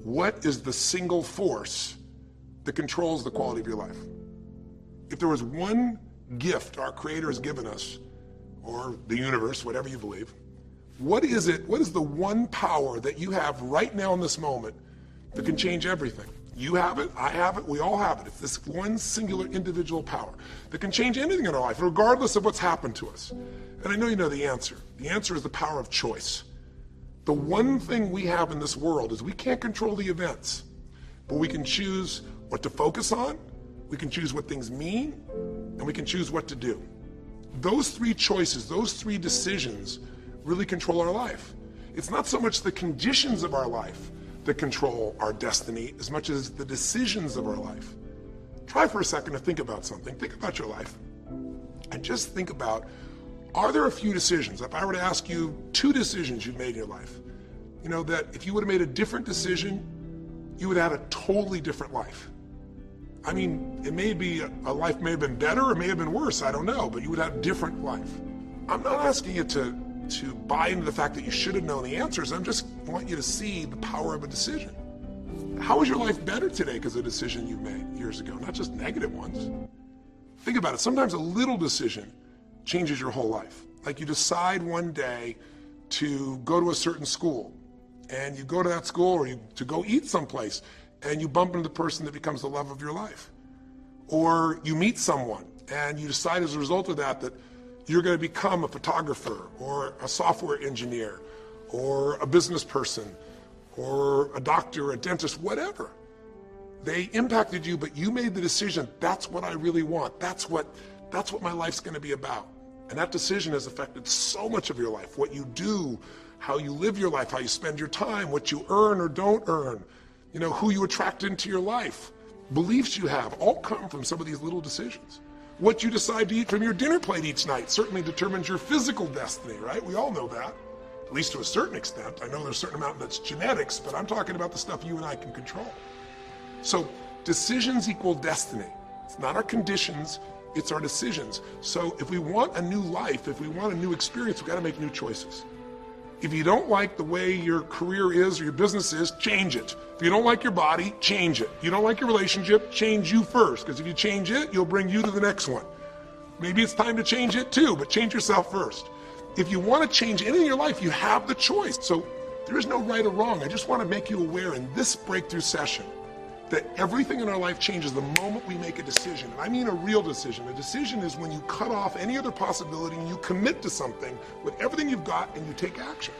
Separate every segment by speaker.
Speaker 1: what is the single force that controls the quality of your life? If there was one gift our Creator has given us, or the universe, whatever you believe, what is it? What is the one power that you have right now in this moment that can change everything? You have it, I have it, we all have it. It's this one singular individual power that can change anything in our life, regardless of what's happened to us. And I know you know the answer. The answer is the power of choice. The one thing we have in this world is we can't control the events, but we can choose what to focus on, we can choose what things mean, and we can choose what to do. Those three choices, those three decisions really control our life. It's not so much the conditions of our life that control our destiny as much as the decisions of our life. Try for a second to think about something. Think about your life and just think about, are there a few decisions? If I were to ask you 2 decisions you've made in your life, you know, that if you would have made a different decision, you would have had a totally different life. I mean, it may be a life may have been better or may have been worse, I don't know, but you would have a different life. I'm not asking you to buy into the fact that you should have known the answers. I just want you to see the power of a decision. How is your life better today because of a decision you made years ago, not just negative ones? Think about it. Sometimes a little decision changes your whole life. Like you decide one day to go to a certain school, and you go to that school, or to go eat someplace, and you bump into the person that becomes the love of your life. Or you meet someone, and you decide as a result of that you're going to become a photographer, or a software engineer, or a business person, or a doctor, a dentist, whatever. They impacted you, but you made the decision, that's what I really want. That's what my life's going to be about. And that decision has affected so much of your life. What you do, how you live your life, how you spend your time, what you earn or don't earn, you know, who you attract into your life, beliefs you have, all come from some of these little decisions. What you decide to eat from your dinner plate each night certainly determines your physical destiny, right? We all know that, at least to a certain extent. I know there's a certain amount that's genetics, but I'm talking about the stuff you and I can control. So decisions equal destiny. It's not our conditions, it's our decisions. So if we want a new life, if we want a new experience, we've got to make new choices. If you don't like the way your career is or your business is, change it. If you don't like your body, change it. If you don't like your relationship, change you first, because if you change it, you'll bring you to the next one. Maybe it's time to change it too, but change yourself first. If you want to change anything in your life, you have the choice. So there is no right or wrong. I just want to make you aware in this breakthrough session that everything in our life changes the moment we make a decision. And I mean a real decision. A decision is when you cut off any other possibility and you commit to something with everything you've got and you take action.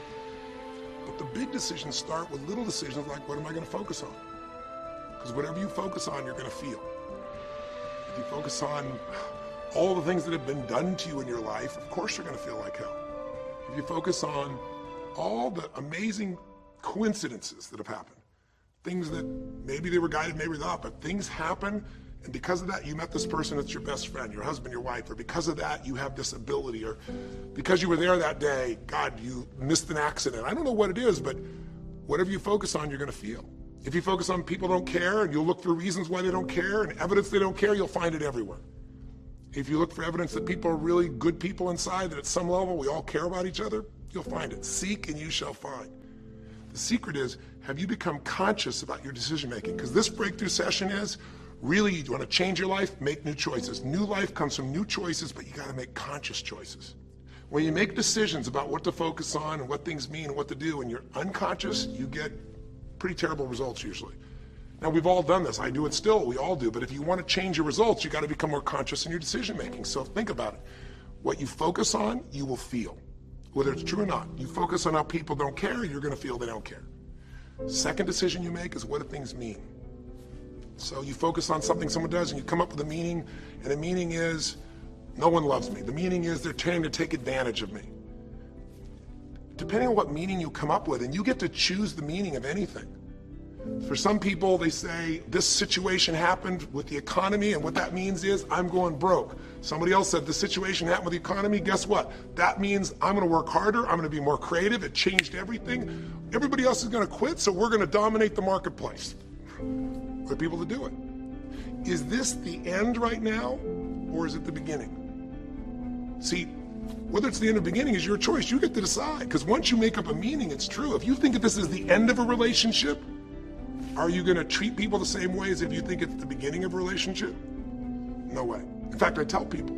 Speaker 1: But the big decisions start with little decisions like, what am I going to focus on? Because whatever you focus on, you're going to feel. If you focus on all the things that have been done to you in your life, of course you're going to feel like hell. If you focus on all the amazing coincidences that have happened, things that maybe they were guided, maybe not, but things happen, and because of that you met this person that's your best friend, your husband, your wife, or because of that you have this ability, or because you were there that day, God, you missed an accident. I don't know what it is, but whatever you focus on, you're going to feel. If you focus on people don't care, and you'll look for reasons why they don't care, and evidence they don't care, you'll find it everywhere. If you look for evidence that people are really good people inside, that at some level we all care about each other, you'll find it. Seek and you shall find. The secret is, have you become conscious about your decision making? Because this breakthrough session is, really, you want to change your life, make new choices. New life comes from new choices, but you got to make conscious choices. When you make decisions about what to focus on and what things mean and what to do, and you're unconscious, you get pretty terrible results usually. Now, we've all done this. I do it still. We all do. But if you want to change your results, you got to become more conscious in your decision making. So think about it. What you focus on, you will feel. Whether it's true or not. You focus on how people don't care, you're going to feel they don't care. Second decision you make is, what do things mean? So you focus on something someone does and you come up with a meaning, and the meaning is, no one loves me. The meaning is, they're trying to take advantage of me. Depending on what meaning you come up with, and you get to choose the meaning of anything. For some people, they say, this situation happened with the economy, and what that means is, I'm going broke. Somebody else said, this situation happened with the economy, guess what? That means I'm going to work harder, I'm going to be more creative, it changed everything. Everybody else is going to quit, so we're going to dominate the marketplace. For people to do it. Is this the end right now, or is it the beginning? See, whether it's the end or beginning is your choice. You get to decide, because once you make up a meaning, it's true. If you think that this is the end of a relationship, Are you going to treat people the same way as if you think it's the beginning of a relationship? No way. In fact, I tell people,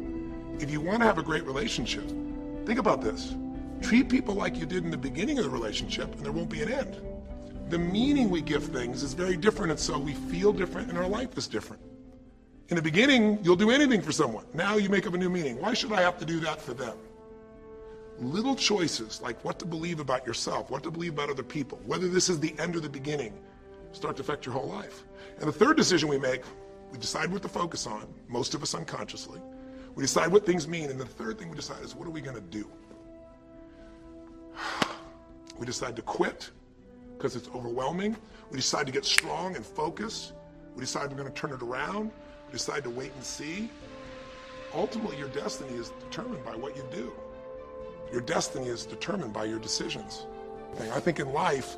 Speaker 1: if you want to have a great relationship, think about this. Treat people like you did in the beginning of the relationship, and there won't be an end. The meaning we give things is very different, and so we feel different, and our life is different. In the beginning, you'll do anything for someone. Now you make up a new meaning. Why should I have to do that for them? Little choices, like what to believe about yourself, what to believe about other people, whether this is the end or the beginning, start to affect your whole life. And the third decision we make, we decide what to focus on, most of us unconsciously. We decide what things mean, and the third thing we decide is, what are we going to do? We decide to quit because it's overwhelming. We decide to get strong and focus. We decide we're going to turn it around. We decide to wait and see. Ultimately, your destiny is determined by what you do. Your destiny is determined by your decisions. I think in life,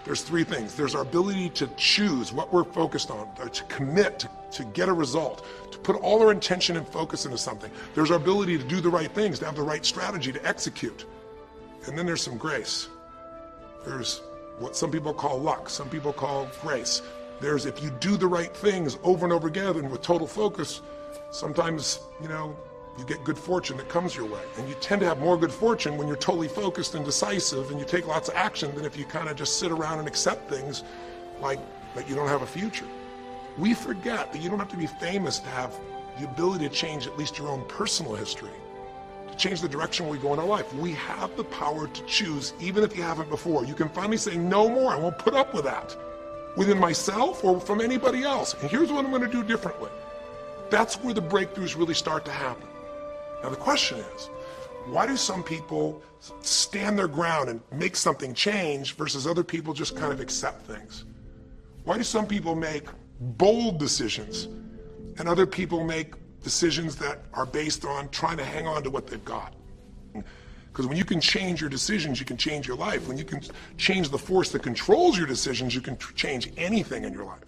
Speaker 1: there's three things. There's our ability to choose what we're focused on, to commit, to get a result, to put all our intention and focus into something. There's our ability to do the right things, to have the right strategy, to execute. And then there's some grace. There's what some people call luck, some people call grace. There's if you do the right things over and over again and with total focus, sometimes, you get good fortune that comes your way. And you tend to have more good fortune when you're totally focused and decisive and you take lots of action than if you kind of just sit around and accept things like you don't have a future. We forget that you don't have to be famous to have the ability to change at least your own personal history, to change the direction we go in our life. We have the power to choose, even if you haven't before. You can finally say, no more, I won't put up with that, within myself or from anybody else. And here's what I'm going to do differently. That's where the breakthroughs really start to happen. Now the question is, why do some people stand their ground and make something change versus other people just kind of accept things? Why do some people make bold decisions and other people make decisions that are based on trying to hang on to what they've got? Because when you can change your decisions, you can change your life. When you can change the force that controls your decisions, you can change anything in your life.